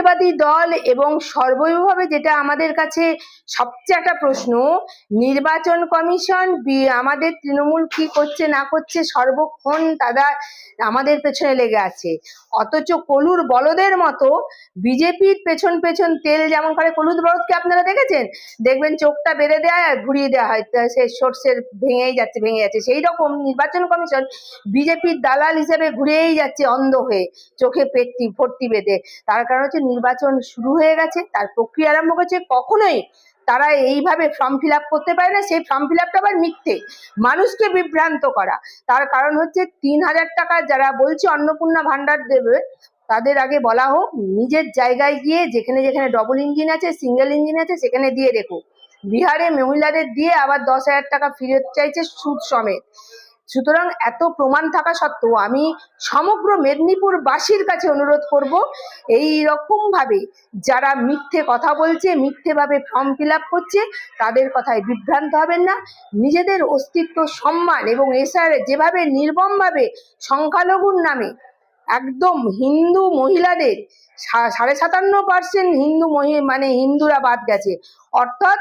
সমাজবাদী দল এবং সর্বভাবে যেটা আমাদের কাছে সবচেয়ে একটা প্রশ্ন, নির্বাচন কমিশন আমাদের তৃণমূল কি করছে না করছে সর্বক্ষণ তারা আমাদের পেছনে লেগে আছে, অথচ কলুর বলদের মতো বিজেপির পেছন পেছন তেল যেমন করে, কলুর বলদকে আপনারা দেখেছেন, দেখবেন চোখটা বেঁধে দেওয়া আর ঘুরিয়ে দেওয়া হয়, সে সর্ষের ভেঙে যাচ্ছে। সেই রকম নির্বাচন কমিশন বিজেপির দালাল হিসেবে ঘুরেই যাচ্ছে অন্ধ হয়ে, চোখে পেটটি ভর্তি বেঁধে। তার কারণ হচ্ছে নির্বাচন শুরু হয়ে গেছে, তার প্রক্রিয়া আরম্ভ করছে, কখনোই তারা এইভাবে ফর্ম ফিল আপ করতে পারে না। সেই ফর্ম ফিল আপটা আবার মিথ্যে, মানুষকে বিভ্রান্ত করা। তার কারণ হচ্ছে 3,000 টাকা যারা বলছে অন্নপূর্ণা ভান্ডার দেবে, তাদের আগে বলা হোক নিজের জায়গায় গিয়ে যেখানে যেখানে ডবল ইঞ্জিন আছে, সিঙ্গেল ইঞ্জিন আছে, সেখানে দিয়ে রেখো। বিহারে মহিলাদের দিয়ে আবার 10,000 টাকা ফেরত চাইছে সুদ সমেত। সুতরাং এত প্রমাণ থাকা সত্ত্বেও আমি সমগ্র মেদিনীপুরবাসীর কাছে অনুরোধ করব, এই রকম ভাবে যারা মিথ্যে কথা বলছে, মিথ্যেভাবে ফর্ম ফিল আপ করছে, তাদের কথায় বিভ্রান্ত হবেন না। নিজেদের অস্তিত্ব, সম্মান এবং এসআরে যেভাবে নির্মমভাবে সংখ্যালঘুর নামে একদম হিন্দু মহিলাদের 57% হিন্দু মানে হিন্দুরা বাদ গেছে, অর্থাৎ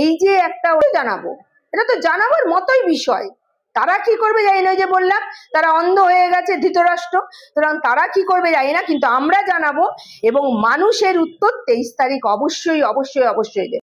এই যে একটা জানাবো, এটা তো জানাবার মতোই বিষয়। তারা কি করবে জানি না, যে বললাম তারা অন্ধ হয়ে গেছে ধৃতরাষ্ট্র, সুতরাং তারা কি করবে জানি না, কিন্তু আমরা জানাবো এবং মানুষের উত্তর 23 তারিখ অবশ্যই দেবে।